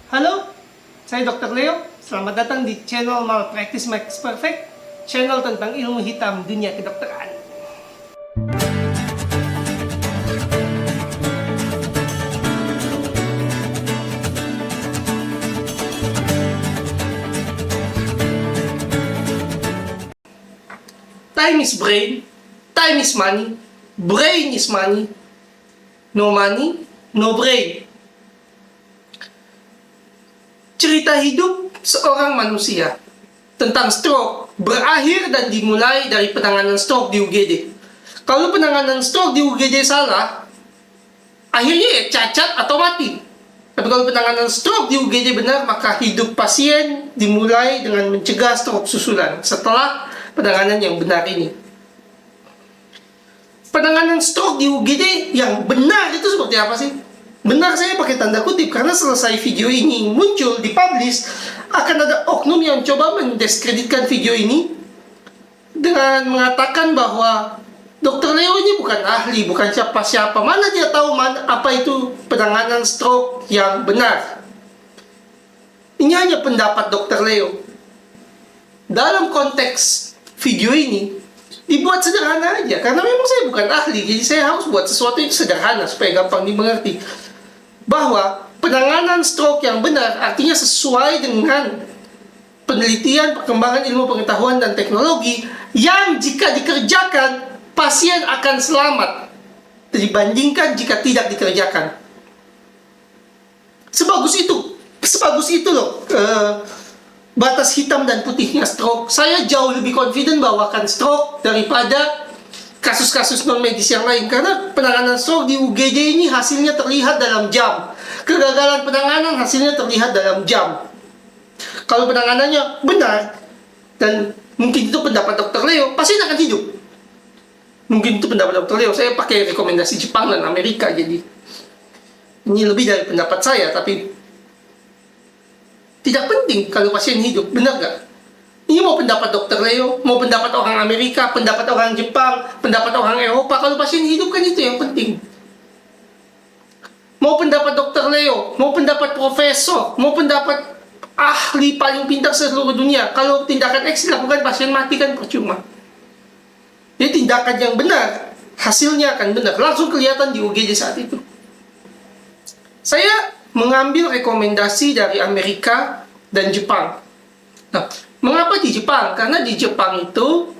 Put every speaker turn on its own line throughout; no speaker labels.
Halo, saya Dr. Leo. Selamat datang di channel Malpractice Makes Perfect, channel tentang ilmu hitam dunia kedokteran. Time is brain, time is money, brain is money, no brain. Cerita hidup seorang manusia tentang stroke berakhir dan dimulai dari penanganan stroke di UGD. Kalau penanganan stroke di UGD salah, akhirnya ya cacat atau mati. Tapi kalau penanganan stroke di UGD benar, maka hidup pasien dimulai dengan mencegah stroke susulan setelah penanganan yang benar ini. Penanganan stroke di UGD yang benar itu seperti apa sih? Benar saya pakai tanda kutip karena selesai video ini muncul, dipublish, akan ada oknum yang coba mendiskreditkan video ini dengan mengatakan bahwa Dr. Leo ini bukan ahli, bukan siapa-siapa. Mana dia tahu apa itu penanganan stroke yang benar? Ini hanya pendapat Dr. Leo. Dalam konteks video ini dibuat sederhana aja karena memang saya bukan ahli, jadi saya harus buat sesuatu yang sederhana supaya gampang dimengerti. Bahwa penanganan stroke yang benar artinya sesuai dengan penelitian, perkembangan ilmu pengetahuan dan teknologi yang jika dikerjakan pasien akan selamat dibandingkan jika tidak dikerjakan. Sebagus itu loh batas hitam dan putihnya stroke. Saya jauh lebih confident bahwa akan stroke daripada kasus-kasus non-medis yang lain. Karena penanganan stroke di UGD ini hasilnya terlihat dalam jam. Kegagalan penanganan hasilnya terlihat dalam jam. Kalau penanganannya benar, dan mungkin itu pendapat Dr. Leo, pasien akan hidup. Mungkin itu pendapat Dr. Leo. Saya pakai rekomendasi Jepang dan Amerika, jadi ini lebih dari pendapat saya, tapi tidak penting kalau pasien hidup, benar gak? Ini mau pendapat Dr. Leo, mau pendapat orang Amerika, pendapat orang Jepang, pendapat orang Eropa. Kalau pasien hidup kan itu yang penting. Mau pendapat Dr. Leo, mau pendapat profesor, mau pendapat ahli paling pintar seluruh dunia. Kalau tindakan X dilakukan pasien mati kan percuma. Jadi tindakan yang benar, hasilnya akan benar. Langsung kelihatan di UGD saat itu. Saya mengambil rekomendasi dari Amerika dan Jepang. Nah, mengapa di Jepang? Karena di Jepang itu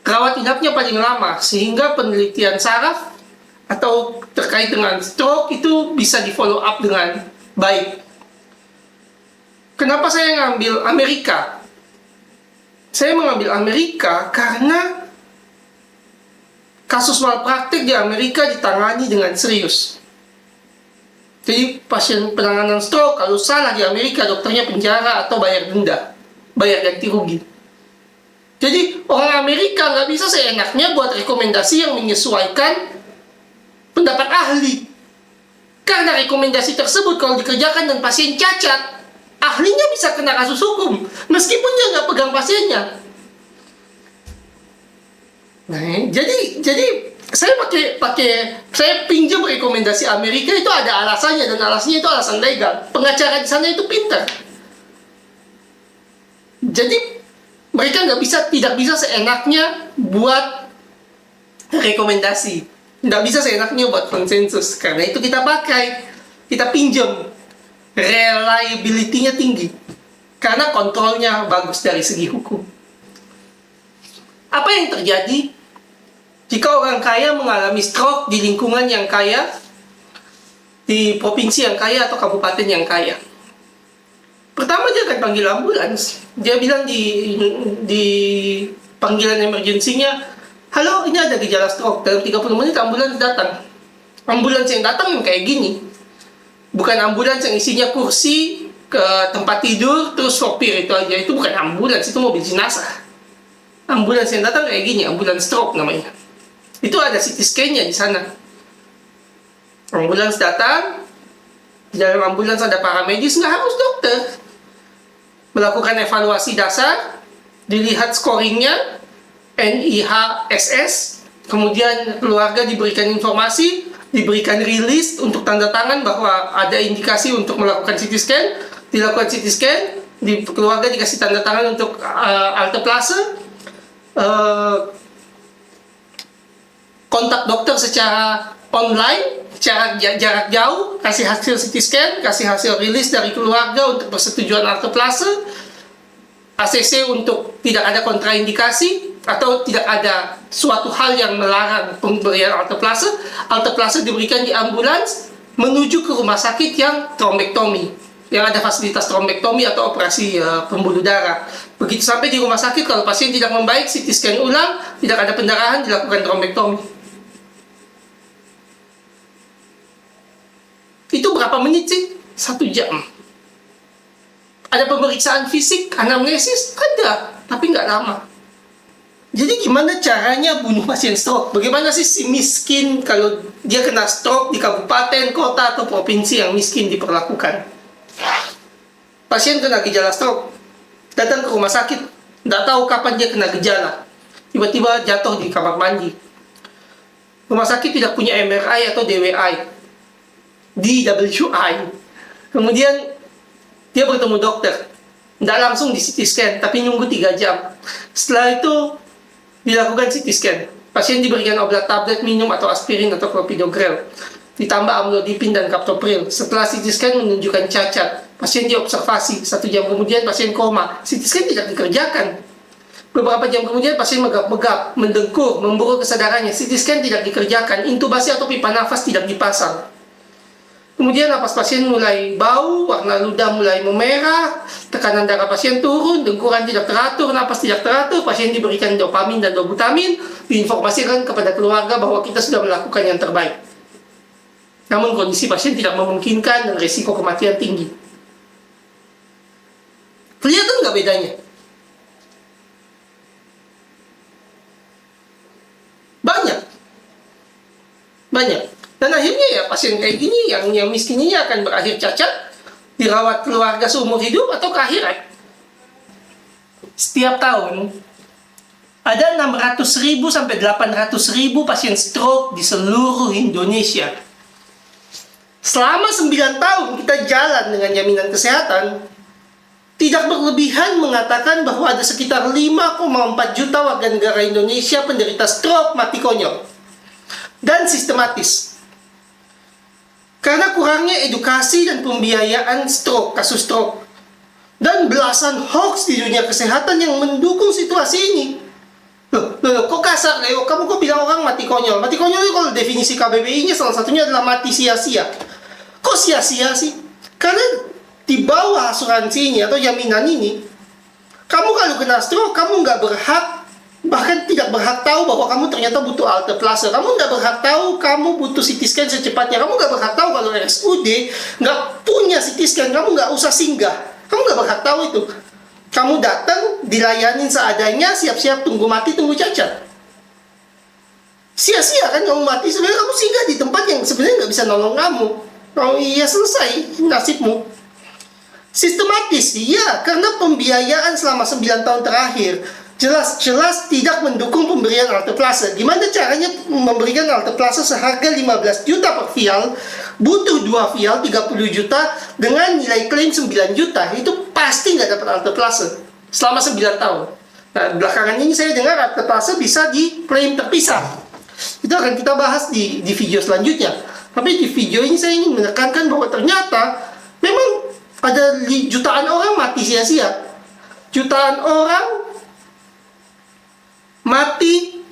rawat inapnya paling lama, sehingga penelitian saraf atau terkait dengan stroke itu bisa di follow up dengan baik. Kenapa saya ngambil Amerika? Saya mengambil Amerika karena kasus malpraktik di Amerika ditangani dengan serius. Jadi pasien penanganan stroke kalau salah di Amerika, dokternya penjara atau bayar denda, bayar ganti rugi. Jadi orang Amerika nggak bisa seenaknya buat rekomendasi yang menyesuaikan pendapat ahli. Karena rekomendasi tersebut kalau dikerjakan dan pasien cacat, ahlinya bisa kena kasus hukum meskipun dia nggak pegang pasiennya. Nah, jadi saya pinjam rekomendasi Amerika itu ada alasannya, dan alasannya itu alasan legal. Pengacara di sana itu pintar. Jadi mereka tidak bisa seenaknya buat rekomendasi, nggak bisa seenaknya buat konsensus. Karena itu kita pinjam, reliability-nya tinggi, karena kontrolnya bagus dari segi hukum. Apa yang terjadi jika orang kaya mengalami stroke di lingkungan yang kaya, di provinsi yang kaya atau kabupaten yang kaya? Pertama dia akan panggil ambulans. Dia bilang di panggilan emergensinya, halo, ini ada gejala stroke. Dalam 30 menit ambulans datang. Ambulans yang datang yang kayak gini. Bukan ambulans yang isinya kursi, ke tempat tidur, terus sopir itu aja. Itu bukan ambulans, itu mobil jenazah. Ambulans yang datang kayak gini, ambulans stroke namanya. Itu ada CT scan-nya di sana. Ambulans datang, di dalam ambulans ada paramedis, nggak harus dokter. Melakukan evaluasi dasar, dilihat scoringnya, NIHSS, kemudian keluarga diberikan informasi, diberikan rilis untuk tanda tangan bahwa ada indikasi untuk melakukan CT scan, dilakukan CT scan, di keluarga dikasih tanda tangan untuk alteplase, kontak dokter secara online, secara jarak jauh, kasih hasil CT scan, kasih hasil rilis dari keluarga untuk persetujuan alteplase, ACC untuk tidak ada kontraindikasi atau tidak ada suatu hal yang melarang pemberian alteplase. Alteplase diberikan di ambulans menuju ke rumah sakit yang trombektomi, yang ada fasilitas trombektomi atau operasi pembuluh darah. Begitu sampai di rumah sakit, kalau pasien tidak membaik, CT scan ulang, tidak ada pendarahan, dilakukan trombektomi. Itu berapa menit sih? 1 jam. Ada pemeriksaan fisik, anamnesis? Ada, tapi nggak lama. Jadi gimana caranya bunuh pasien stroke? Bagaimana sih si miskin kalau dia kena stroke di kabupaten, kota, atau provinsi yang miskin diperlakukan? Pasien kena gejala stroke, datang ke rumah sakit, nggak tahu kapan dia kena gejala. Tiba-tiba jatuh di kamar mandi. Rumah sakit tidak punya MRI atau DWI. DWI. Kemudian dia bertemu dokter. Tidak langsung di CT scan, tapi nunggu 3 jam. Setelah itu dilakukan CT scan. Pasien diberikan obat tablet minum atau aspirin atau clopidogrel, ditambah amlodipin dan captopril. Setelah CT scan menunjukkan cacat, pasien diobservasi. 1 jam kemudian pasien koma. CT scan tidak dikerjakan. Beberapa jam kemudian pasien megap-megap, mendengkur, memburuk kesadarannya. CT scan tidak dikerjakan. Intubasi atau pipa nafas tidak dipasang. Kemudian napas pasien mulai bau, warna ludah mulai memerah, tekanan darah pasien turun, dengkuran tidak teratur, napas tidak teratur, pasien diberikan dopamin dan dobutamin, diinformasikan kepada keluarga bahwa kita sudah melakukan yang terbaik. Namun kondisi pasien tidak memungkinkan dan risiko kematian tinggi. Kelihatan nggak bedanya? Banyak. Dan akhirnya ya pasien kayak gini yang miskin ini akan berakhir cacat, dirawat keluarga seumur hidup atau ke akhirat. Setiap tahun ada 600.000 sampai 800.000 pasien stroke di seluruh Indonesia. Selama 9 tahun kita jalan dengan jaminan kesehatan, tidak berlebihan mengatakan bahwa ada sekitar 5,4 juta warga negara Indonesia penderita stroke mati konyol dan sistematis. Karena kurangnya edukasi dan pembiayaan stroke, kasus stroke. Dan belasan hoax di dunia kesehatan yang mendukung situasi ini. Loh, kok kasar, Leo? Kamu kok bilang orang mati konyol? Mati konyol itu kalau definisi KBBI-nya salah satunya adalah mati sia-sia. Kok sia-sia sih? Karena di bawah asuransinya atau jaminan ini, kamu kalau kena stroke, kamu nggak berhak, bahkan tidak berhak tahu bahwa kamu ternyata butuh alteplase. Kamu nggak berhak tahu kamu butuh CT scan secepatnya. Kamu nggak berhak tahu kalau RSUD nggak punya CT scan. Kamu nggak usah singgah. Kamu nggak berhak tahu itu. Kamu datang, dilayanin seadanya, siap-siap tunggu mati, tunggu cacat. Sia-sia kan kamu mati. Sebenarnya kamu singgah di tempat yang sebenarnya nggak bisa nolong kamu. Oh iya, selesai nasibmu. Sistematis, iya, karena pembiayaan selama 9 tahun terakhir jelas-jelas tidak mendukung pemberian alteplase. Gimana caranya memberikan alteplase seharga 15 juta per vial, butuh 2 vial 30 juta dengan nilai klaim 9 juta, itu pasti nggak dapat alteplase selama 9 tahun. Nah, belakangan ini saya dengar alteplase bisa diklaim terpisah. Itu akan kita bahas di video selanjutnya. Tapi di video ini saya ingin menekankan bahwa ternyata memang ada jutaan orang mati sia-sia. Jutaan orang mati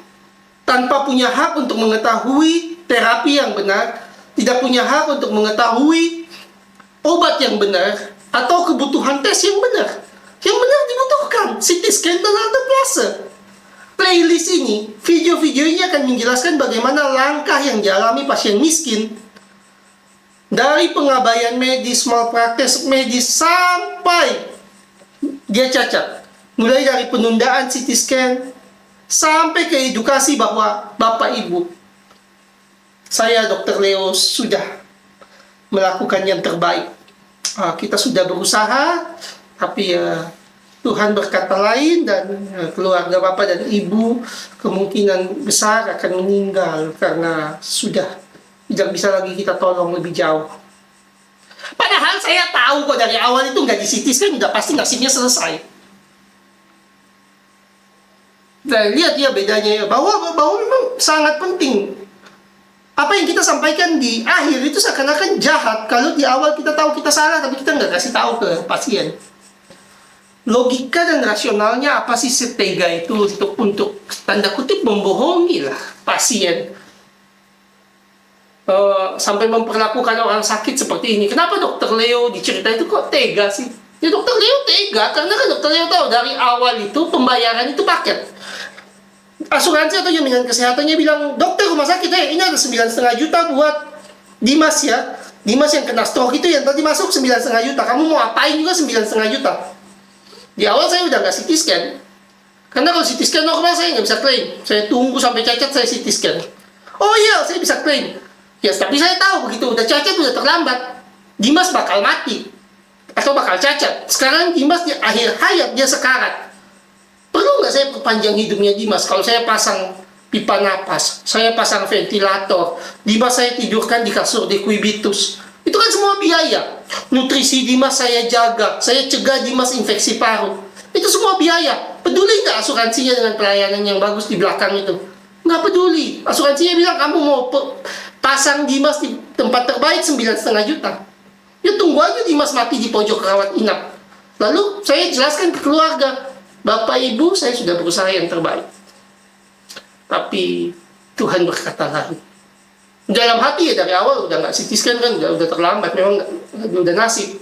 tanpa punya hak untuk mengetahui terapi yang benar, tidak punya hak untuk mengetahui obat yang benar, atau kebutuhan tes yang benar. Yang benar dibutuhkan CT scan dan alteplase. Playlist ini, video-video ini akan menjelaskan bagaimana langkah yang dialami pasien miskin dari pengabaian medis, malpraktek medis sampai dia cacat. Mulai dari penundaan CT scan sampai ke edukasi bahwa Bapak Ibu, saya Dr. Leo sudah melakukan yang terbaik. Kita sudah berusaha, tapi Tuhan berkata lain, dan keluarga Bapak dan Ibu kemungkinan besar akan meninggal karena sudah Tidak bisa lagi kita tolong lebih jauh. Padahal saya tahu kok dari awal itu nggak di CT scan, udah pasti nasibnya selesai. Dan lihat ya bedanya ya, bahwa memang sangat penting. Apa yang kita sampaikan di akhir itu seakan-akan jahat kalau di awal kita tahu kita salah tapi kita nggak kasih tahu ke pasien. Logika dan rasionalnya apa sih setega itu untuk tanda kutip membohongi lah pasien, sampai memperlakukan orang sakit seperti ini. Kenapa dokter Leo diceritain itu kok tega sih? Ya dokter Leo tega karena kan dokter Leo tahu dari awal itu pembayaran itu paket. Asuransi atau jaminan kesehatannya bilang, dokter rumah sakit, ini ada 9,5 juta buat Dimas ya. Dimas yang kena stroke itu yang tadi masuk 9,5 juta. Kamu mau apain juga 9,5 juta. Di awal saya udah nggak CT scan. Karena kalau CT scan normal saya nggak bisa klaim. Saya tunggu sampai cacat saya CT scan. Oh iya, saya bisa klaim. Ya, tapi saya tahu begitu udah cacat udah terlambat. Dimas bakal mati. Atau bakal cacat. Sekarang Dimas di akhir hayat dia sekarat. Perlu nggak saya perpanjang hidupnya Dimas? Kalau saya pasang pipa napas, saya pasang ventilator, Dimas saya tidurkan di kasur decubitus, itu kan semua biaya. Nutrisi Dimas saya jaga, saya cegah Dimas infeksi paru, itu semua biaya. Peduli nggak asuransinya dengan pelayanan yang bagus di belakang itu? Nggak peduli. Asuransinya bilang kamu mau pasang Dimas di tempat terbaik 9,5 juta. Ya tunggu aja Dimas mati di pojok rawat inap. Lalu saya jelaskan ke keluarga, Bapak Ibu, saya sudah berusaha yang terbaik. Tapi Tuhan berkata lain. Dalam hati ya dari awal udah nggak CT scan kan, udah terlambat, memang udah nasib.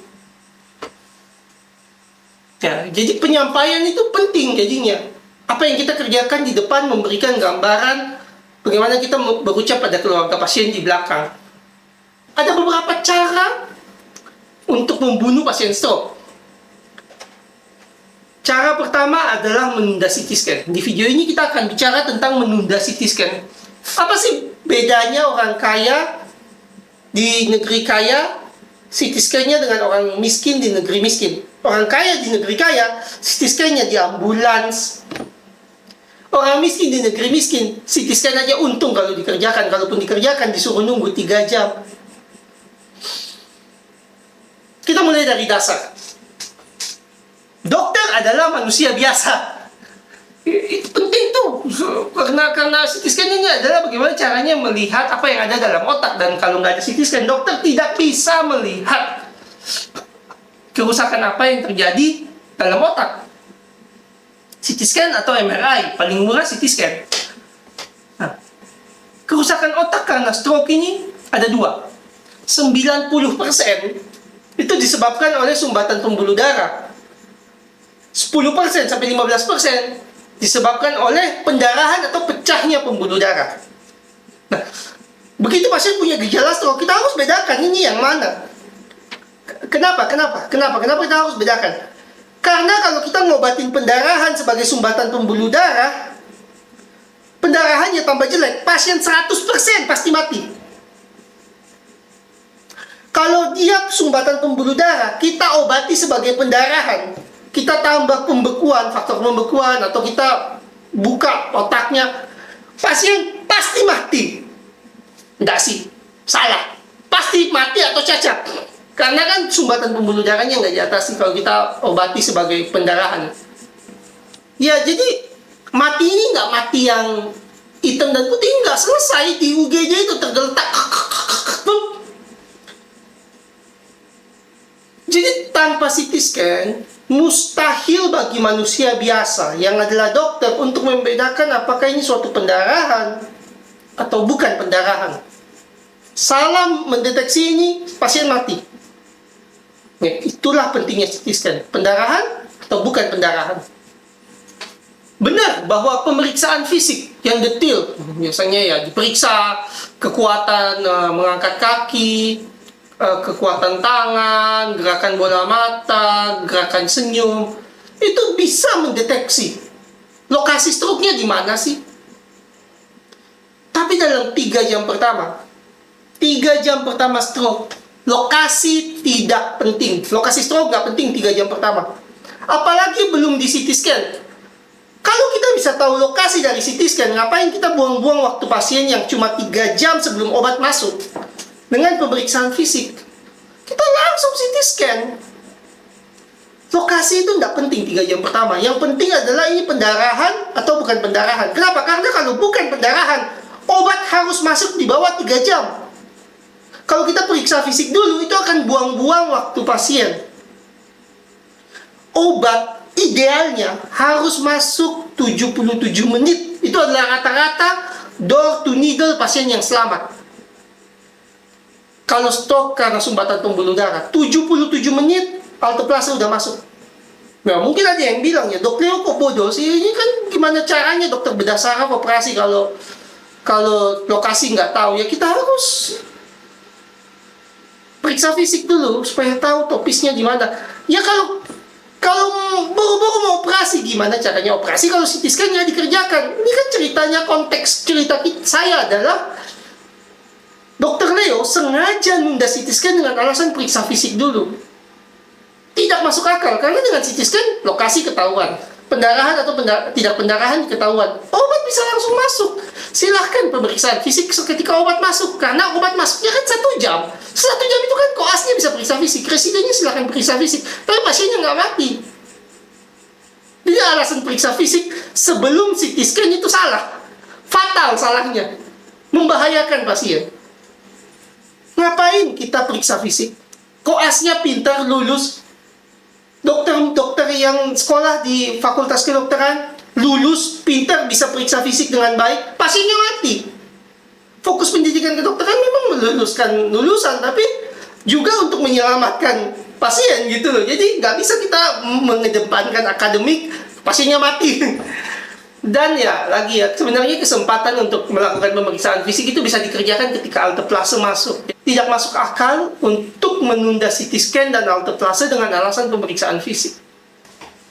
Ya, jadi penyampaian itu penting jadinya. Apa yang kita kerjakan di depan memberikan gambaran bagaimana kita berucap pada keluarga pasien di belakang. Ada beberapa cara untuk membunuh pasien stroke. Cara pertama adalah menunda CT scan. Di video ini kita akan bicara tentang menunda CT scan. Apa sih bedanya orang kaya di negeri kaya, CT scan-nya dengan orang miskin di negeri miskin? Orang kaya di negeri kaya, CT scan-nya di ambulans. Orang miskin di negeri miskin, CT scan aja untung kalau dikerjakan. Kalaupun dikerjakan disuruh nunggu 3 jam. Kita mulai dari dasar. Dokter adalah manusia biasa. Itu penting tuh. Karena CT scan ini adalah bagaimana caranya melihat apa yang ada dalam otak. Dan kalau nggak ada CT scan, dokter tidak bisa melihat kerusakan apa yang terjadi dalam otak. CT scan atau MRI, paling murah CT scan. Nah, kerusakan otak karena stroke ini ada 2. 90% itu disebabkan oleh sumbatan pembuluh darah. 10% sampai 15% disebabkan oleh pendarahan atau pecahnya pembuluh darah. Nah, begitu pasien punya gejala stroke, kita harus bedakan ini yang mana. Kenapa kita harus bedakan? Karena kalau kita ngobatin pendarahan sebagai sumbatan pembuluh darah, pendarahannya tambah jelek, pasien 100% pasti mati. Kalau dia sumbatan pembuluh darah, kita obati sebagai pendarahan, kita tambah pembekuan, faktor pembekuan, atau kita buka otaknya, pasien pasti mati. Enggak sih, salah. Pasti mati atau cacat. Karena kan sumbatan pembuluh darahnya nggak diatasi kalau kita obati sebagai pendarahan. Ya, jadi mati ini nggak mati yang hitam dan putih, nggak selesai di UGJ itu tergeletak. Jadi tanpa CT scan, mustahil bagi manusia biasa yang adalah dokter untuk membedakan apakah ini suatu pendarahan atau bukan pendarahan. Salah mendeteksi ini, pasien mati. Nah, itulah pentingnya CT scan. Pendarahan atau bukan pendarahan. Benar bahwa pemeriksaan fisik yang detail, biasanya ya diperiksa kekuatan mengangkat kaki, kekuatan tangan, gerakan bola mata, gerakan senyum, itu bisa mendeteksi lokasi stroke-nya di mana sih. Tapi dalam 3 jam pertama, 3 jam pertama stroke, lokasi tidak penting. Lokasi stroke nggak penting 3 jam pertama. Apalagi belum di CT scan. Kalau kita bisa tahu lokasi dari CT scan, ngapain kita buang-buang waktu pasien yang cuma 3 jam sebelum obat masuk? dengan pemeriksaan fisik. Kita langsung CT scan. Lokasi itu tidak penting 3 jam pertama. Yang penting adalah ini pendarahan atau bukan pendarahan. Kenapa? Karena kalau bukan pendarahan, obat harus masuk di bawah 3 jam. Kalau kita periksa fisik dulu, itu akan buang-buang waktu pasien. Obat idealnya harus masuk 77 menit. Itu adalah rata-rata door to needle pasien yang selamat. Kalau stroke karena sumbatan pembuluh darah, 77 menit alteplase udah masuk. Nah, mungkin ada yang bilang, ya Dok Leo kok bodoh sih? Ini kan gimana caranya dokter bedah saraf operasi kalau lokasi nggak tahu? Ya kita harus periksa fisik dulu supaya tahu topisnya gimana. Ya kalau baru-baru mau operasi, gimana caranya operasi kalau CT scan nggak dikerjakan? Ini kan ceritanya, konteks cerita saya adalah Dokter Leo sengaja nunda CT scan dengan alasan periksa fisik dulu. Tidak masuk akal, karena dengan CT scan lokasi ketahuan, pendarahan atau tidak pendarahan ketahuan, obat bisa langsung masuk. Silahkan pemeriksaan fisik ketika obat masuk, karena obat masuknya kan 1 jam. 1 jam itu kan koasnya bisa periksa fisik, residennya silahkan periksa fisik, tapi pasiennya nggak mati. Jadi alasan periksa fisik sebelum CT scan itu salah, fatal salahnya, membahayakan pasien. Ngapain kita periksa fisik? Koasnya pintar, lulus. Dokter yang sekolah di fakultas kedokteran, lulus, pintar, bisa periksa fisik dengan baik, pasiennya mati. Fokus pendidikan kedokteran memang meluluskan lulusan, tapi juga untuk menyelamatkan pasien gitu loh. Jadi nggak bisa kita mengedepankan akademik, pasiennya mati. Dan ya, lagi ya, sebenarnya kesempatan untuk melakukan pemeriksaan fisik itu bisa dikerjakan ketika alteplase masuk. Tidak masuk akal untuk menunda CT scan dan alteplase dengan alasan pemeriksaan fisik.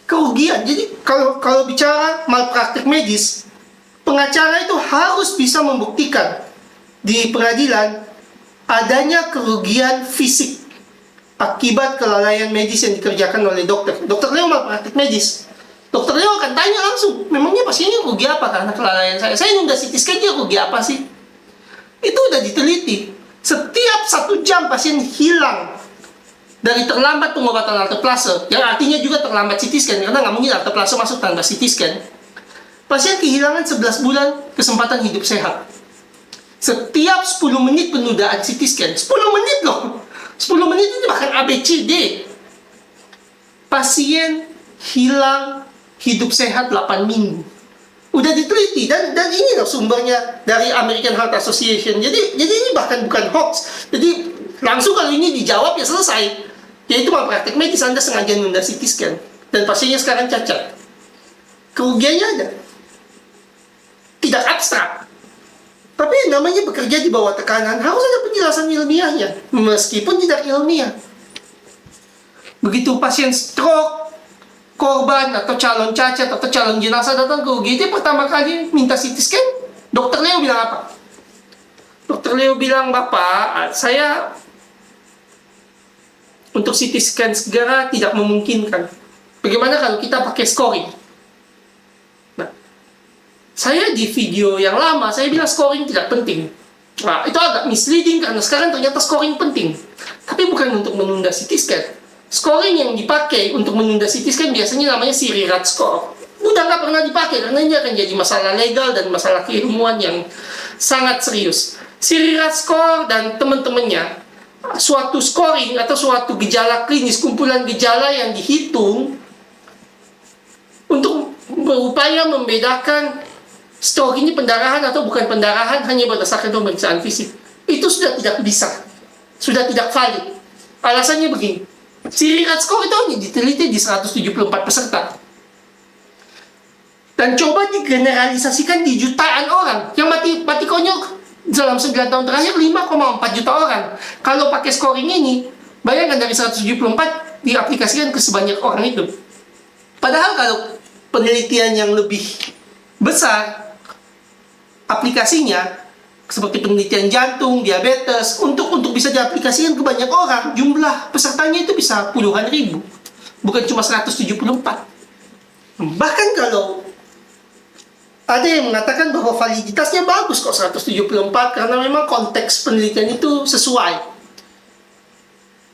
Kerugian. Jadi kalau bicara malpraktik medis, pengacara itu harus bisa membuktikan di pengadilan adanya kerugian fisik akibat kelalaian medis yang dikerjakan oleh dokter. Dokter Leo malpraktik medis. Dokter Leo akan tanya langsung, memangnya pasiennya rugi apa karena kelalaian saya? Saya nunda CT scan, dia rugi apa sih? Itu udah diteliti. Setiap 1 jam pasien hilang dari terlambat pengobatan alteplase, yang artinya juga terlambat CT scan, karena nggak mungkin alteplase masuk tanpa CT scan. Pasien kehilangan 11 bulan kesempatan hidup sehat. Setiap 10 menit penundaan CT scan, 10 menit loh. 10 menit itu bahkan ABCD. Pasien hilang hidup sehat 8 minggu. Udah diteliti dan ini loh sumbernya dari American Heart Association. Jadi ini bahkan bukan hoax. Jadi langsung kalau ini dijawab ya selesai. Yaitu malpraktik medis, Anda sengaja nunda CT scan dan pasiennya sekarang cacat. Kerugiannya ada. Tidak abstrak. Tapi namanya bekerja di bawah tekanan, harus ada penjelasan ilmiahnya, meskipun tidak ilmiah. Begitu pasien stroke, korban atau calon cacat atau calon jenazah datang ke UGD pertama kali minta CT scan, Dokter Leo bilang apa? Dokter Leo bilang, Bapak, saya untuk CT scan segera tidak memungkinkan. Bagaimana kalau kita pakai scoring? Nah, saya di video yang lama saya bilang scoring tidak penting. Nah, itu agak misleading karena sekarang ternyata scoring penting, tapi bukan untuk menunda CT scan. Scoring yang dipakai untuk menunda CT scan biasanya namanya Sirirat score. Udah nggak pernah dipakai karena ini akan jadi masalah legal dan masalah keilmuan yang sangat serius. Sirirat score dan teman-temannya, suatu scoring atau suatu gejala klinis, kumpulan gejala yang dihitung untuk berupaya membedakan stroke ini pendarahan atau bukan pendarahan hanya berdasarkan pemeriksaan fisik. Itu sudah tidak bisa, sudah tidak valid. Alasannya begini, Sirirat score itu hanya diteliti di 174 peserta. Dan coba digeneralisasikan di jutaan orang. Yang mati konyol dalam 9 tahun terakhir 5,4 juta orang. Kalau pakai scoring ini, bayangkan dari 174 diaplikasikan ke sebanyak orang itu. Padahal kalau penelitian yang lebih besar, aplikasinya seperti penelitian jantung, diabetes, untuk bisa diaplikasikan ke banyak orang, jumlah pesertanya itu bisa puluhan ribu, bukan cuma 174. Bahkan kalau Ada yang mengatakan bahwa validitasnya bagus kok 174 karena memang konteks penelitian itu sesuai.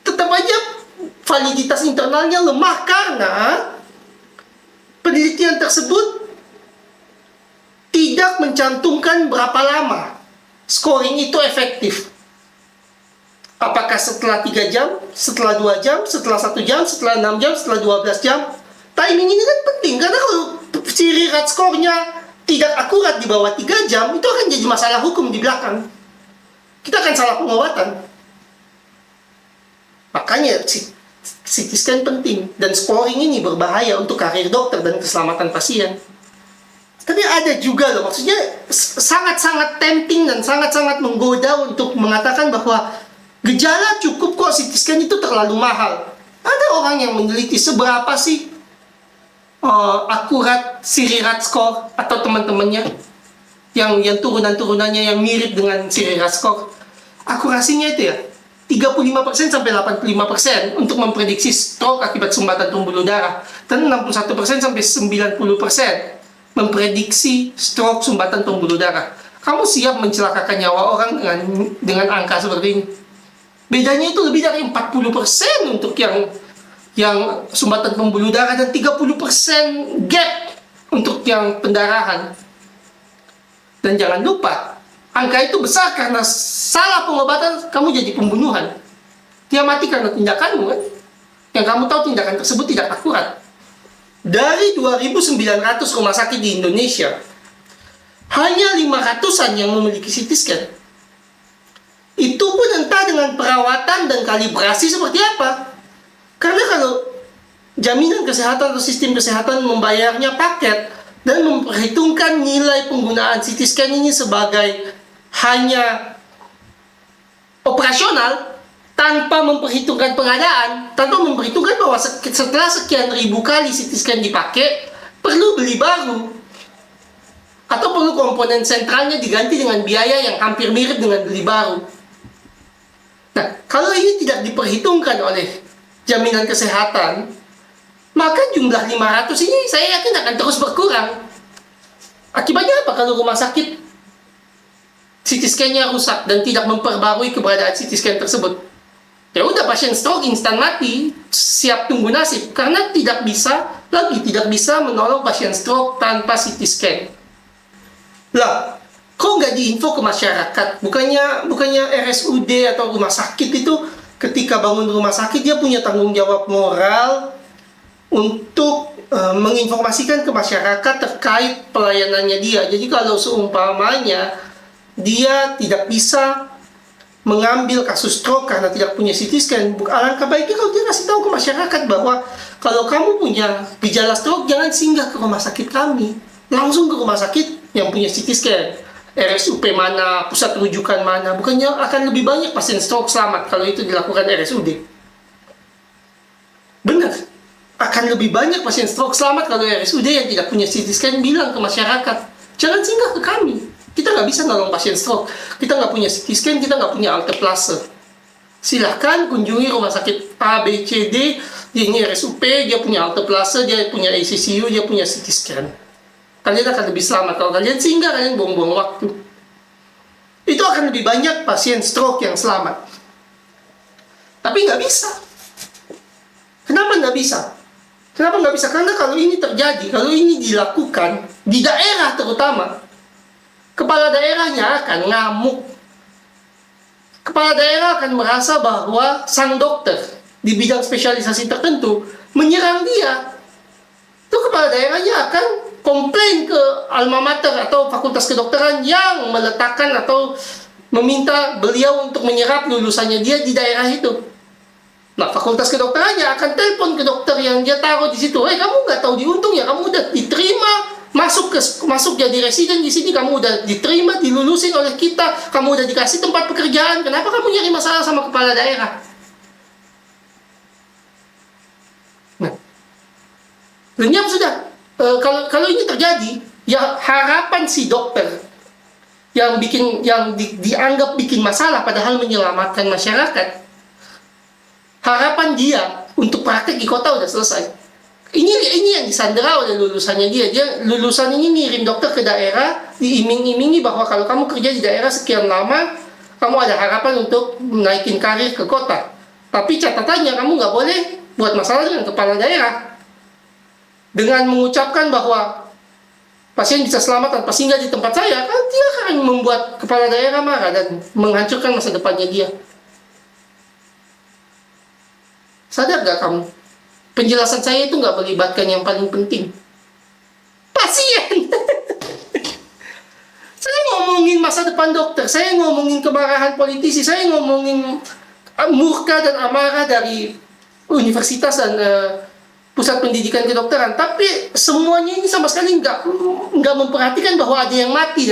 Tetap aja validitas internalnya lemah karena penelitian tersebut tidak mencantumkan berapa lama scoring itu efektif. Apakah setelah 3 jam, setelah 2 jam, setelah 1 jam, setelah 6 jam, setelah 12 jam. Timing ini kan penting, karena kalau ciri rat score-nya tidak akurat di bawah 3 jam, itu akan jadi masalah hukum di belakang. Kita akan salah pengobatan. Makanya CT scan penting, dan scoring ini berbahaya untuk karir dokter dan keselamatan pasien. Tapi ada juga loh, maksudnya sangat-sangat tempting dan sangat-sangat menggoda untuk mengatakan bahwa gejala cukup kok, CT scan itu terlalu mahal. Ada orang yang meneliti seberapa sih akurat Siri rat score atau teman-temannya yang turunan-turunannya yang mirip dengan Siri rat score. Akurasinya itu ya 35% sampai 85% untuk memprediksi stroke akibat sumbatan pembuluh darah, dan 61% sampai 90% memprediksi stroke sumbatan pembuluh darah. Kamu siap mencelakakan nyawa orang dengan angka seperti ini? Bedanya itu lebih dari 40% untuk yang sumbatan pembuluh darah dan 30% gap untuk yang pendarahan. Dan jangan lupa, angka itu besar karena salah pengobatan kamu jadi pembunuhan. Dia mati karena tindakanmu kan? Yang kamu tahu tindakan tersebut tidak akurat. Dari 2.900 rumah sakit di Indonesia, hanya 500-an yang memiliki CT scan. Itu pun entah dengan perawatan dan kalibrasi seperti apa. Karena kalau jaminan kesehatan atau sistem kesehatan membayarnya paket dan memperhitungkan nilai penggunaan CT scan ini sebagai hanya operasional tanpa memperhitungkan pengadaan, tanpa memperhitungkan bahwa setelah sekian ribu kali CT scan dipakai, perlu beli baru. Atau perlu komponen sentralnya diganti dengan biaya yang hampir mirip dengan beli baru. Nah, kalau ini tidak diperhitungkan oleh jaminan kesehatan, maka jumlah 500 ini saya yakin akan terus berkurang. Akibatnya apa kalau rumah sakit CT scan-nya rusak dan tidak memperbarui keberadaan CT scan tersebut? Ya udah, pasien stroke instan mati, siap tunggu nasib, karena tidak bisa menolong pasien stroke tanpa CT scan. Lah, kok nggak diinfo ke masyarakat? Bukannya RSUD atau rumah sakit itu ketika bangun rumah sakit dia punya tanggung jawab moral untuk menginformasikan ke masyarakat terkait pelayanannya dia. Jadi kalau seumpamanya dia tidak bisa mengambil kasus stroke karena tidak punya CT scan, alangkah baiknya kalau dia kasih tahu ke masyarakat bahwa kalau kamu punya gejala stroke, jangan singgah ke rumah sakit kami, langsung ke rumah sakit yang punya CT scan, RSUP mana, pusat rujukan mana. Bukannya akan lebih banyak pasien stroke selamat kalau itu dilakukan RSUD. Benar, akan lebih banyak pasien stroke selamat kalau RSUD yang tidak punya CT scan bilang ke masyarakat, jangan singgah ke kami, kita nggak bisa nolong pasien stroke, kita nggak punya CT scan, kita nggak punya alteplase. Silahkan kunjungi rumah sakit A, B, C, D, ini RSUP, dia punya alteplase, dia punya ICCU, dia punya CT scan. Kalian akan lebih selamat. Kalau kalian singgah, kalian buang-buang waktu. Itu akan lebih banyak pasien stroke yang selamat. Tapi nggak bisa. Kenapa nggak bisa? Kenapa nggak bisa? Karena kalau ini terjadi, kalau ini dilakukan di daerah terutama, kepala daerahnya akan ngamuk. Kepala daerah akan merasa bahwa sang dokter di bidang spesialisasi tertentu menyerang dia. Itu kepala daerahnya akan komplain ke alma mater atau fakultas kedokteran yang meletakkan atau meminta beliau untuk menyerap lulusannya dia di daerah itu. Nah, fakultas kedokterannya akan telepon ke dokter yang dia taruh di situ. Kamu nggak tahu diuntung ya? Kamu udah diterima masuk jadi residen di sini, kamu udah diterima, dilulusin oleh kita, kamu udah dikasih tempat pekerjaan. Kenapa kamu nyari masalah sama kepala daerah? Nah, lenyap sudah. Kalau ini terjadi, ya harapan si dokter yang dianggap bikin masalah padahal menyelamatkan masyarakat, harapan dia untuk praktek di kota udah selesai. Ini yang disandera oleh lulusannya dia. Lulusan ini ngirim dokter ke daerah, diiming-imingi bahwa kalau kamu kerja di daerah sekian lama, kamu ada harapan untuk naikin karir ke kota. Tapi catatannya, kamu nggak boleh buat masalah dengan kepala daerah. Dengan mengucapkan bahwa pasien bisa selamat tanpa singgah di tempat saya, kan dia akan membuat kepala daerah marah dan menghancurkan masa depannya dia. Sadar gak kamu? Penjelasan saya itu nggak melibatkan yang paling penting. Pasien! Saya ngomongin masa depan dokter, saya ngomongin kemarahan politisi, saya ngomongin murka dan amarah dari universitas dan pusat pendidikan kedokteran. Tapi semuanya ini sama sekali nggak memperhatikan bahwa ada yang mati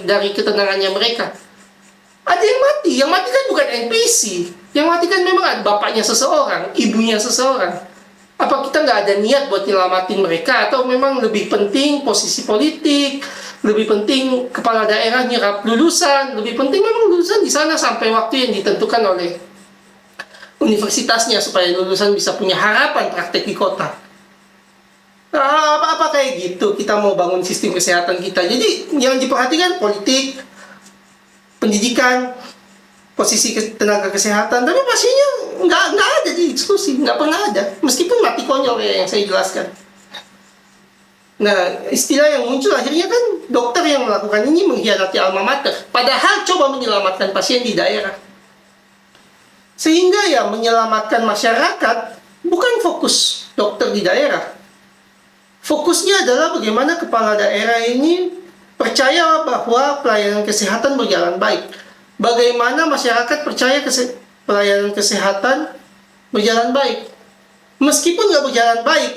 dari ketenangannya mereka. Ada yang mati kan bukan NPC. Yang mati kan memang ada bapaknya seseorang, ibunya seseorang. Apa kita nggak ada niat buat nyelamatin mereka? Atau memang lebih penting posisi politik, lebih penting kepala daerah nyerap lulusan, lebih penting memang lulusan di sana sampai waktu yang ditentukan oleh universitasnya supaya lulusan bisa punya harapan praktek di kota. Nah, apa kayak gitu kita mau bangun sistem kesehatan kita. Jadi yang diperhatikan politik, pendidikan, posisi tenaga kesehatan, tapi pasiennya nggak ada di diskusi, nggak pernah ada, meskipun mati konyol ya yang saya jelaskan. Nah, istilah yang muncul akhirnya kan dokter yang melakukan ini mengkhianati alma mater, padahal coba menyelamatkan pasien di daerah. Sehingga ya menyelamatkan masyarakat bukan fokus dokter di daerah. Fokusnya adalah bagaimana kepala daerah ini percaya bahwa pelayanan kesehatan berjalan baik. Bagaimana masyarakat percaya pelayanan kesehatan berjalan baik. Meskipun nggak berjalan baik,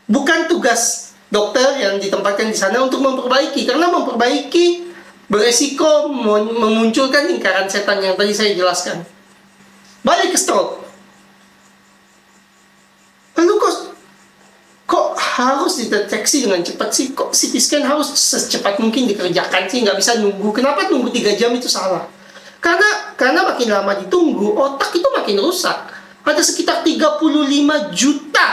bukan tugas dokter yang ditempatkan di sana untuk memperbaiki. Karena memperbaiki beresiko memunculkan lingkaran setan yang tadi saya jelaskan. Balik ke stroke. Lalu kok harus dideteksi dengan cepat sih? Kok CT scan harus secepat mungkin dikerjakan sih? Nggak bisa nunggu. Kenapa tunggu 3 jam itu salah? Karena makin lama ditunggu, otak itu makin rusak. Ada sekitar 35 juta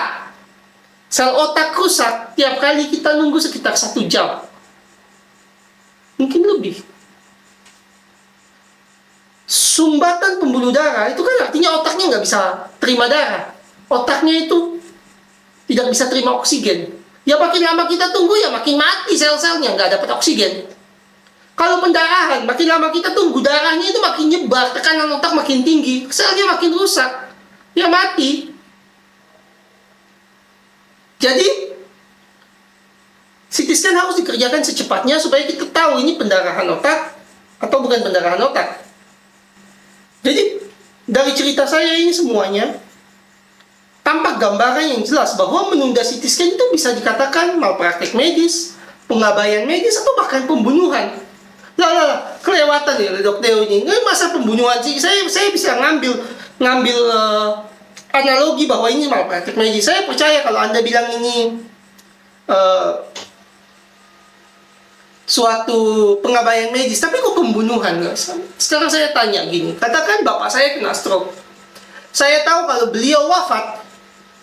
sel otak rusak tiap kali kita nunggu sekitar 1 jam. Mungkin lebih. Sumbatan pembuluh darah itu kan artinya otaknya nggak bisa terima darah. Otaknya itu tidak bisa terima oksigen. Ya makin lama kita tunggu ya makin mati sel-selnya, nggak dapat oksigen. Kalau pendarahan, makin lama kita tunggu darahnya itu makin nyebar, tekanan otak makin tinggi, selnya makin rusak, ya mati. Jadi CT scan harus dikerjakan secepatnya supaya kita tahu ini pendarahan otak atau bukan pendarahan otak. Jadi dari cerita saya ini semuanya tampak gambaran yang jelas bahwa menunda CT scan itu bisa dikatakan malpraktek medis, pengabaian medis, atau bahkan pembunuhan. Kelewatan ya Dok Deo ini. Masa pembunuhan sih? Saya bisa ngambil analogi bahwa ini malpraktek medis. Saya percaya kalau Anda bilang ini suatu pengabaian medis, tapi kok pembunuhan? Sekarang saya tanya gini, katakan bapak saya kena stroke. Saya tahu kalau beliau wafat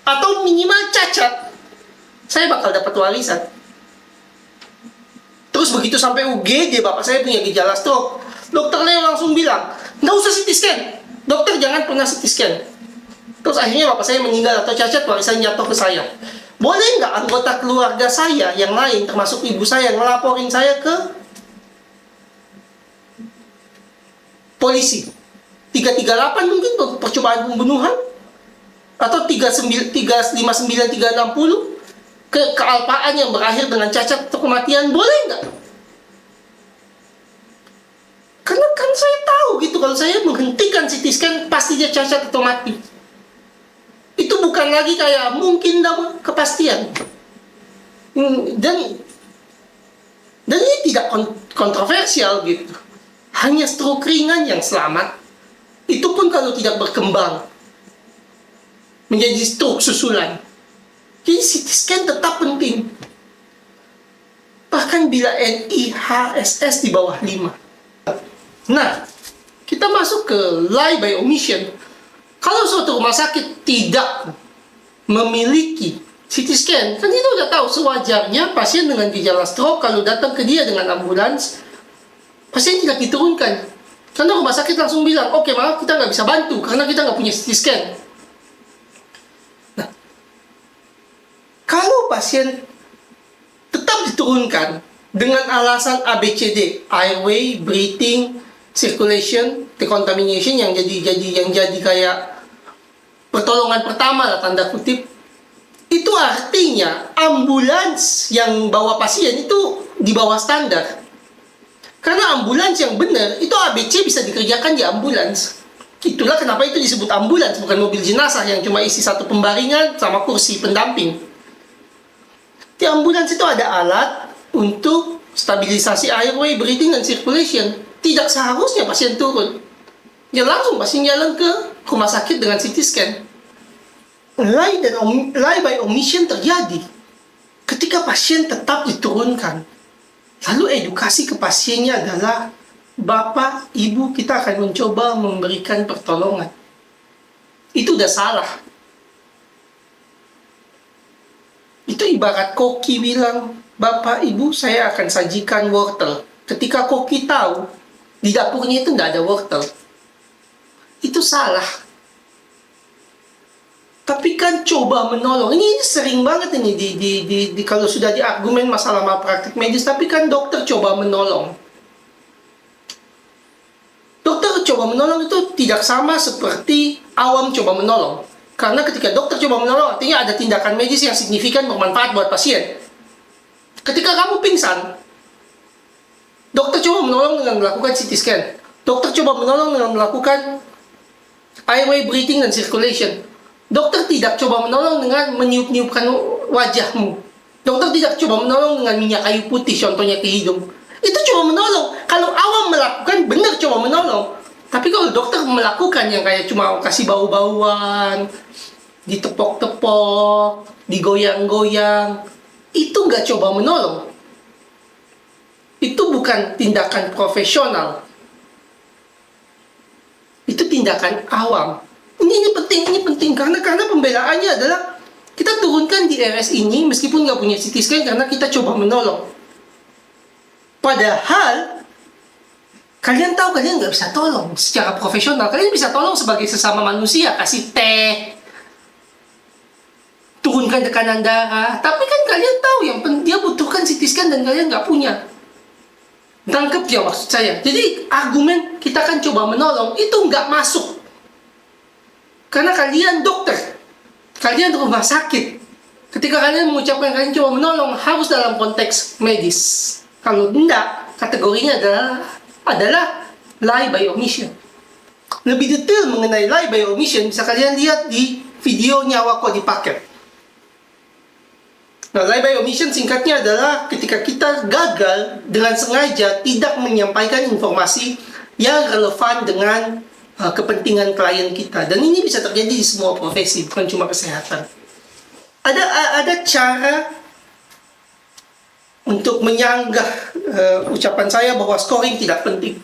atau minimal cacat, saya bakal dapat warisan. Terus begitu sampai UGD, bapak saya punya gejala stroke. Dokter Leo langsung bilang, nggak usah CT scan. Dokter jangan pernah CT scan. Terus akhirnya bapak saya meninggal atau cacat, warisan jatuh ke saya. Boleh nggak anggota keluarga saya yang lain, termasuk ibu saya, ngelaporin saya ke polisi? 338 mungkin percobaan pembunuhan? Atau 359, 360? Kealpaan yang berakhir dengan cacat atau kematian, boleh nggak? Karena kan saya tahu gitu, kalau saya menghentikan CT scan, pasti dia cacat atau mati. Itu bukan lagi kayak mungkin dalam kepastian. Dan ini tidak kontroversial gitu. Hanya stroke ringan yang selamat. Itu pun kalau tidak berkembang menjadi stroke susulan. Jadi CT scan tetap penting. Bahkan bila NIHSS di bawah 5. Nah, kita masuk ke lie by omission. Kalau suatu rumah sakit tidak memiliki CT scan, kan kita udah tahu sewajarnya pasien dengan gejala stroke kalau datang ke dia dengan ambulans, pasien tidak diturunkan. Karena rumah sakit langsung bilang, oke maaf kita nggak bisa bantu karena kita nggak punya CT scan. Nah, kalau pasien tetap diturunkan dengan alasan ABCD, airway, breathing, circulation, decontamination yang jadi kayak pertolongan pertama lah tanda kutip, itu artinya ambulans yang bawa pasien itu di bawah standar. Karena ambulans yang benar itu ABC bisa dikerjakan di ambulans. Itulah kenapa itu disebut ambulans, bukan mobil jenazah yang cuma isi satu pembaringan sama kursi pendamping. Di ambulans itu ada alat untuk stabilisasi airway, breathing, dan circulation. Tidak seharusnya pasien turun. Ya langsung pasien jalan ke rumah sakit dengan CT scan. Lie by omission terjadi ketika pasien tetap diturunkan. Lalu edukasi ke pasiennya adalah, Bapak, Ibu, kita akan mencoba memberikan pertolongan. Itu udah salah. Itu ibarat koki bilang, Bapak, Ibu, saya akan sajikan wortel. Ketika koki tahu, di dapurnya itu nggak ada wortel. Itu salah. Tapi kan coba menolong. Ini sering banget ini di kalau sudah diargumen masalah malpraktik medis, tapi kan dokter coba menolong. Dokter coba menolong itu tidak sama seperti awam coba menolong. Karena ketika dokter coba menolong, artinya ada tindakan medis yang signifikan bermanfaat buat pasien. Ketika kamu pingsan, dokter coba menolong dengan melakukan CT scan. Dokter coba menolong dengan melakukan airway, breathing, dan circulation. Dokter tidak coba menolong dengan meniup-niupkan wajahmu. Dokter tidak coba menolong dengan minyak kayu putih, contohnya ke hidung. Itu coba menolong. Kalau awam melakukan, benar coba menolong. Tapi kalau dokter melakukan yang kayak cuma kasih bau-bauan, ditepok-tepok, digoyang-goyang, itu nggak coba menolong. Itu bukan tindakan profesional. Itu tindakan awam. Ini penting karena pembelaannya adalah kita turunkan di RS ini meskipun nggak punya CT scan karena kita coba menolong. Padahal kalian tahu kalian nggak bisa tolong secara profesional. Kalian bisa tolong sebagai sesama manusia, kasih teh, turunkan tekanan darah. Tapi kan kalian tahu yang dia butuhkan CT scan dan kalian nggak punya. Tangkep ya maksud saya. Jadi argumen kita kan coba menolong itu nggak masuk. Karena kalian dokter, kalian rumah sakit. Ketika kalian mengucapkan kalian coba menolong, harus dalam konteks medis. Kalau tidak, kategorinya adalah lie by omission. Lebih detail mengenai lie by omission bisa kalian lihat di video Nyawa Kok Dipakai. Nah, lie by omission singkatnya adalah ketika kita gagal dengan sengaja tidak menyampaikan informasi yang relevan dengan kepentingan klien kita. Dan ini bisa terjadi di semua profesi, bukan cuma kesehatan. Ada cara untuk menyanggah ucapan saya bahwa scoring tidak penting.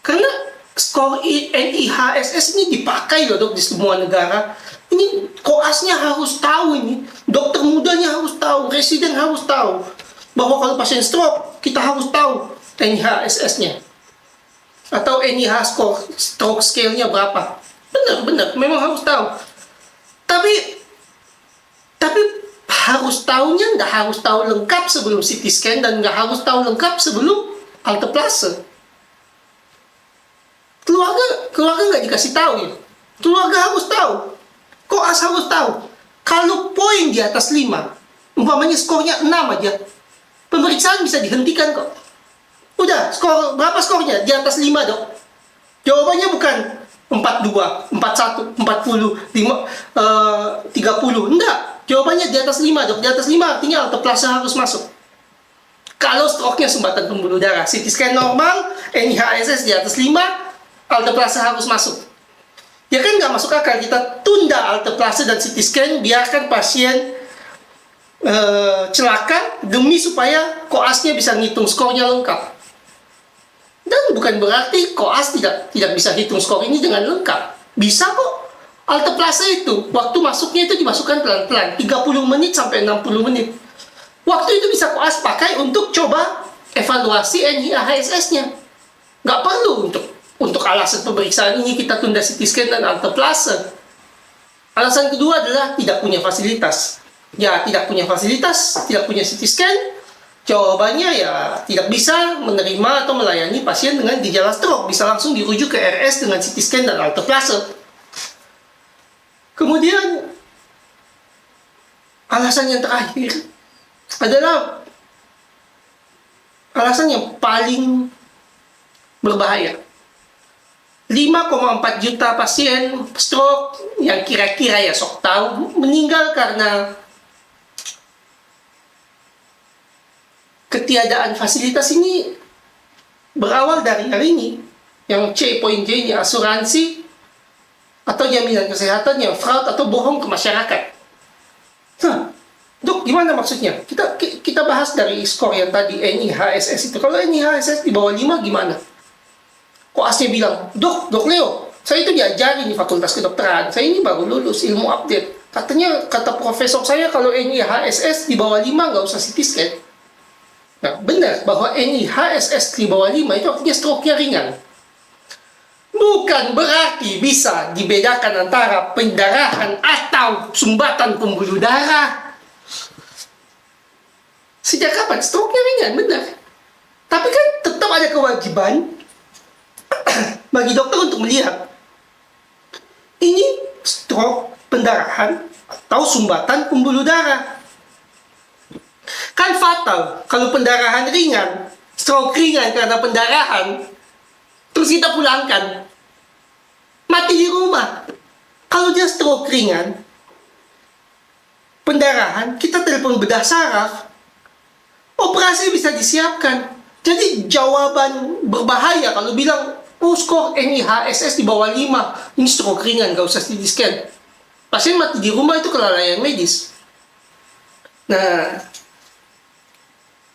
Karena skor NIHSS ini dipakai loh dok di semua negara. Ini koasnya harus tahu ini. Dokter mudanya harus tahu, residen harus tahu. Bahwa kalau pasien stroke, kita harus tahu NIHSS-nya. Atau NIH stroke scale-nya berapa. Benar, memang harus tahu. Tapi harus tahunya nggak harus tahu lengkap sebelum CT scan dan nggak harus tahu lengkap sebelum alteplase. Keluarga nggak dikasih tahu ya. Keluarga harus tahu. Koas harus tahu. Kalau poin di atas 5, umpamanya skornya 6 aja, pemeriksaan bisa dihentikan kok. Udah, berapa skornya? Di atas 5 dok. Jawabannya bukan 42, 41, 40, 30. Enggak. Jawabannya di atas 5 dok. Di atas 5 artinya alteplase harus masuk. Kalau stroke-nya sumbatan pembuluh darah, CT scan normal, NIHSS di atas 5, alteplase harus masuk. Ya kan nggak masuk akal kita tunda alteplase dan CT scan, biarkan pasien celaka demi supaya koasnya bisa ngitung skornya lengkap. Dan bukan berarti koas tidak bisa hitung skor ini dengan lengkap. Bisa kok. Alteplase itu, waktu masuknya itu dimasukkan pelan-pelan, 30 menit sampai 60 menit. Waktu itu bisa koas pakai untuk coba evaluasi NIH/HSS-nya. Nggak perlu untuk alasan pemeriksaan ini kita tunda CT scan dan alteplase. Alasan kedua adalah tidak punya fasilitas. Ya, tidak punya fasilitas, tidak punya CT scan. Jawabannya ya tidak bisa menerima atau melayani pasien dengan gejala stroke. Bisa langsung dirujuk ke RS dengan CT scan dan alteplase. Kemudian, alasan yang terakhir adalah alasan yang paling berbahaya. 5,4 juta pasien stroke yang kira-kira ya sok tahu meninggal karena ketiadaan fasilitas ini berawal dari hal ini. Yang C.J ini asuransi atau jaminan kesehatan yang fraud atau bohong ke masyarakat. Dok, gimana maksudnya? Kita bahas dari skor yang tadi NIH/HSS itu. Kalau NIH/HSS di bawah 5 gimana? Koasnya bilang, Dok Leo, saya itu diajarin di Fakultas Kedokteran. Saya ini baru lulus ilmu update. Kata profesor saya kalau NIH/HSS di bawah 5 nggak usah CT scan. Nah, benar bahwa NIH/HSS di bawah 5 itu artinya stroke-nya ringan. Bukan berarti bisa dibedakan antara pendarahan atau sumbatan pembuluh darah. Sejak kapan? Stroke-nya ringan, benar. Tapi kan tetap ada kewajiban bagi dokter untuk melihat ini stroke, pendarahan, atau sumbatan pembuluh darah. Kan fatal kalau pendarahan ringan, stroke ringan karena pendarahan, terus kita pulangkan. Mati di rumah. Kalau dia stroke ringan, pendarahan, kita telepon bedah saraf, operasi bisa disiapkan. Jadi jawaban berbahaya kalau bilang, skor NIH/HSS di bawah 5, ini stroke ringan, gak usah CT scan. Pasien mati di rumah itu kelalaian medis. Nah,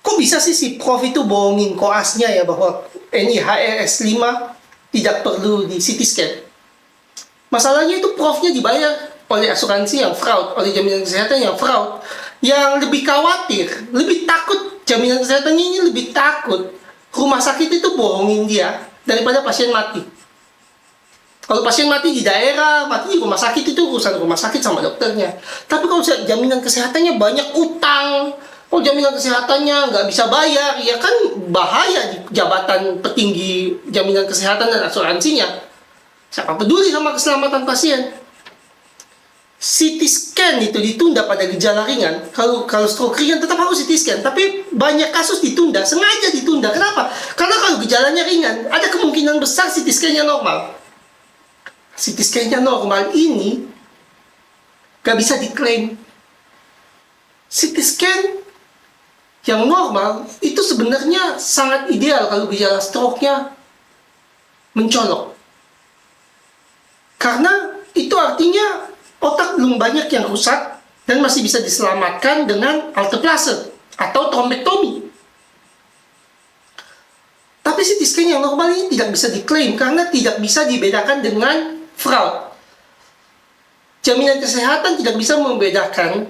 kok bisa sih si prof itu bohongin koasnya ya bahwa NIH/HSS 5 tidak perlu di CT scan? Masalahnya itu profnya dibayar oleh asuransi yang fraud, oleh jaminan kesehatan yang fraud, yang lebih khawatir, lebih takut, jaminan kesehatannya ini lebih takut rumah sakit itu bohongin dia daripada pasien mati. Kalau pasien mati di daerah, mati di rumah sakit itu urusan rumah sakit sama dokternya. Tapi kalau jaminan kesehatannya banyak utang, kalau jaminan kesehatannya nggak bisa bayar, ya kan bahaya di jabatan petinggi jaminan kesehatan dan asuransinya. Siapa peduli sama keselamatan pasien? CT scan itu ditunda pada gejala ringan. Kalau stroke ringan tetap harus CT scan, tapi banyak kasus ditunda, sengaja ditunda. Kenapa? Karena kalau gejalanya ringan, ada kemungkinan besar CT scan-nya normal. CT scan-nya normal ini gak bisa diklaim. CT scan yang normal itu sebenarnya sangat ideal kalau gejala stroke-nya mencolok. Karena itu artinya otak belum banyak yang rusak dan masih bisa diselamatkan dengan alteplase atau trombektomi. Tapi CT scan yang normal ini tidak bisa diklaim karena tidak bisa dibedakan dengan fraud. Jaminan kesehatan tidak bisa membedakan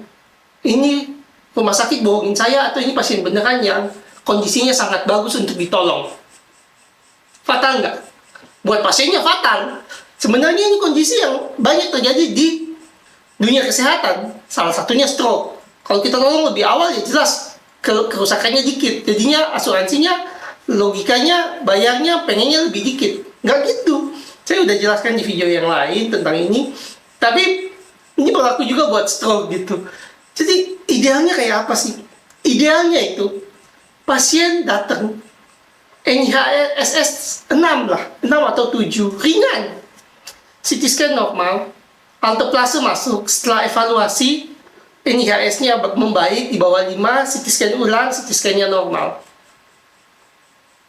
ini rumah sakit bohongin saya atau ini pasien beneran yang kondisinya sangat bagus untuk ditolong. Fatal nggak? Buat pasiennya fatal. Sebenarnya ini kondisi yang banyak terjadi di dunia kesehatan. Salah satunya stroke. Kalau kita tolong lebih awal ya jelas kerusakannya dikit. Jadinya asuransinya, logikanya, bayarnya pengennya lebih dikit. Nggak gitu. Saya udah jelaskan di video yang lain tentang ini. Tapi ini berlaku juga buat stroke gitu. Jadi idealnya kayak apa sih? Idealnya itu pasien datang NIH/HSS 6 lah, 6 atau 7, ringan. CT scan normal, alteplase masuk, setelah evaluasi NIH/HSS-nya membaik di bawah 5, CT scan ulang, CT scan-nya normal.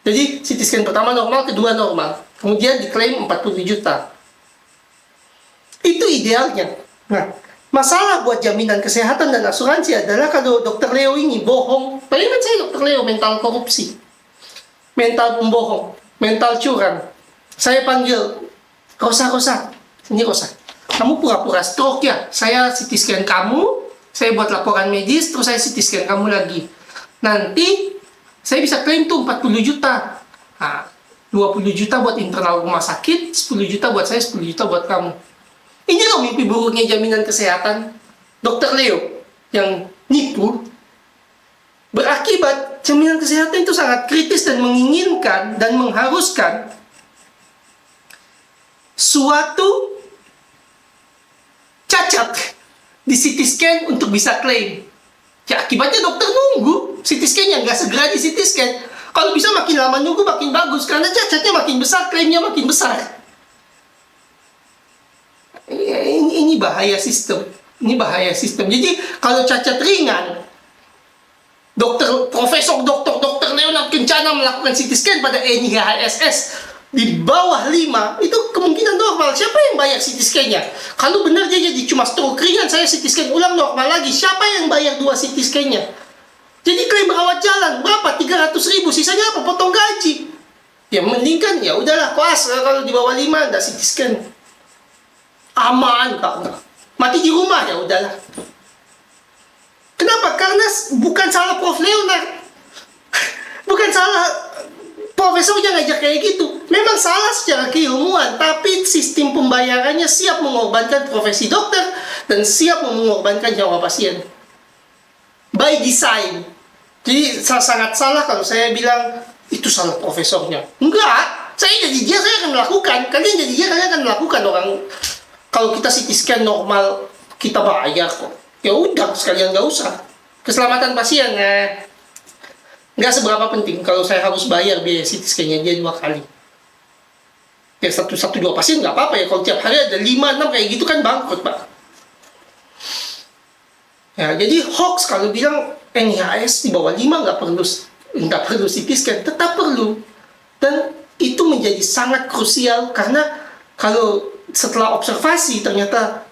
Jadi CT scan pertama normal, kedua normal. Kemudian diklaim 40 juta. Itu idealnya. Nah, masalah buat jaminan kesehatan dan asuransi adalah kalau Dr. Leo ini bohong. Bayangkan saya Dr. Leo mental korupsi, mental pembohong, mental curang. Saya panggil, Rosa, ini Rosa. Kamu pura-pura stroke ya, saya CT scan kamu, saya buat laporan medis, terus saya CT scan kamu lagi. Nanti saya bisa klaim tuh 40 juta. Nah, 20 juta buat internal rumah sakit, 10 juta buat saya, 10 juta buat kamu. Ini loh mimpi buruknya jaminan kesehatan. Dokter Leo yang nipu. Berakibat, jaminan kesehatan itu sangat kritis dan menginginkan dan mengharuskan suatu cacat di CT scan untuk bisa klaim. Ya, akibatnya dokter nunggu CT scan-nya nggak segera di CT scan. Kalau bisa makin lama nunggu makin bagus, karena cacatnya makin besar, klaimnya makin besar. Ini bahaya sistem. Ini bahaya sistem. Jadi kalau cacat ringan, Profesor Dokter Leonard Kencana melakukan CT scan pada NIHSS di bawah 5, itu kemungkinan normal. Siapa yang bayar CT scan-nya? Kalau benar dia jadi cuma stroke ringan, saya CT scan ulang normal lagi. Siapa yang bayar 2 CT scan-nya? Jadi klaim rawat jalan berapa? 300.000, sisanya apa? Potong gaji. Ya mending kan, ya udahlah koas kalau di bawah 5 ada CT scan. Aman kak. Mati di rumah ya udahlah. Kenapa? Karena bukan salah Prof Leonard. Bukan salah profesornya ngajak kayak gitu. Memang salah secara keilmuan, tapi sistem pembayarannya siap mengorbankan profesi dokter dan siap mengorbankan nyawa pasien. By design. Jadi sangat salah kalau saya bilang itu salah profesornya. Enggak, saya jadi dia, saya akan melakukan. Kalian jadi dia, kalian akan melakukan. Orang kalau kita CT scan normal kita bayar kok. Ya udah, sekalian nggak usah. Keselamatan pasien nggak seberapa penting kalau saya harus bayar biaya CT scan-nya dia 2 kali. Ya 1-2 pasien nggak apa-apa ya. Kalau tiap hari ada 5-6 kayak gitu kan bangkrut, Pak. Ya, jadi hoax kalau bilang NIHS di bawah 5 nggak perlu CT scan, tetap perlu. Dan itu menjadi sangat krusial karena kalau setelah observasi ternyata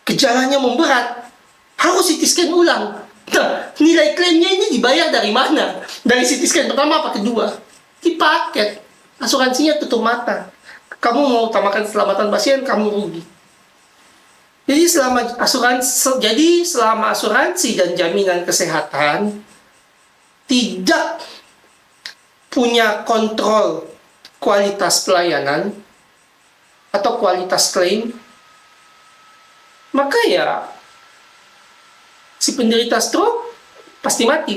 gejalanya memberat, harus CT scan ulang. Nah, nilai klaimnya ini dibayar dari mana? Dari CT scan pertama apa kedua? Di paket. Asuransinya tutup mata. Kamu mau utamakan keselamatan pasien, kamu rugi. Jadi selama asuransi dan jaminan kesehatan tidak punya kontrol kualitas pelayanan atau kualitas klaim, maka ya si penderita stroke pasti mati,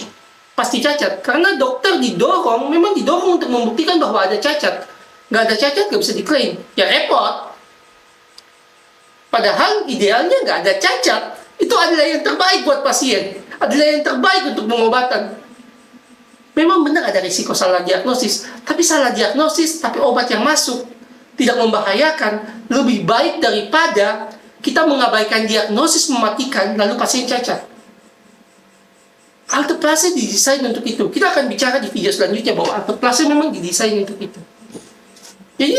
pasti cacat. Karena dokter memang didorong untuk membuktikan bahwa ada cacat. Nggak ada cacat, nggak bisa diklaim. Ya repot. Padahal idealnya nggak ada cacat. Itu adalah yang terbaik buat pasien. Adalah yang terbaik untuk pengobatan. Memang benar ada risiko salah diagnosis. Tapi salah diagnosis, tapi obat yang masuk tidak membahayakan. Lebih baik daripada kita mengabaikan diagnosis mematikan, lalu pasien cacat. Alteplase didesain untuk itu. Kita akan bicara di video selanjutnya bahwa alteplase memang didesain untuk itu. Jadi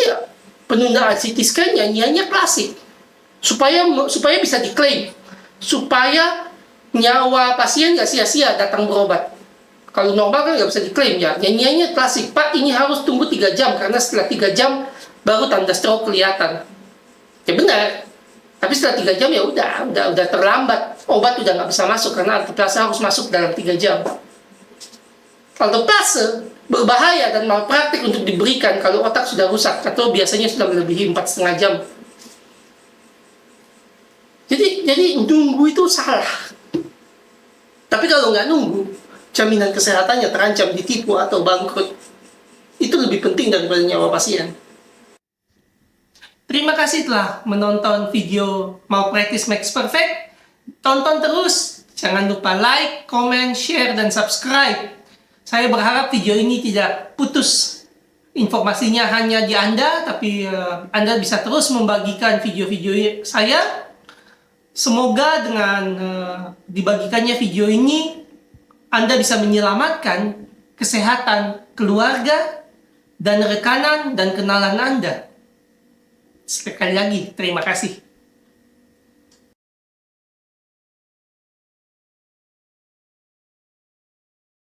penundaan CT scan-nya hanya klasik. Supaya bisa diklaim, supaya nyawa pasien nggak sia-sia datang berobat. Kalau normal kan nggak bisa diklaim ya. Nyanyiannya klasik, Pak ini harus tunggu 3 jam karena setelah 3 jam baru tanda stroke kelihatan. Ya benar, tapi setelah 3 jam ya udah terlambat. Obat udah nggak bisa masuk karena alteplase harus masuk dalam 3 jam. Alteplase berbahaya dan malpraktik untuk diberikan kalau otak sudah rusak atau biasanya sudah melebihi 4,5 jam. Jadi nunggu itu salah. Tapi kalau nggak nunggu, jaminan kesehatannya terancam ditipu atau bangkrut. Itu lebih penting daripada nyawa pasien. Terima kasih telah menonton video Malpractice Makes Perfect. Tonton terus. Jangan lupa like, comment, share, dan subscribe. Saya berharap video ini tidak putus. Informasinya hanya di Anda, tapi Anda bisa terus membagikan video-video saya. Semoga dengan dibagikannya video ini, Anda bisa menyelamatkan kesehatan keluarga dan rekanan dan kenalan Anda. Sekali lagi, terima kasih.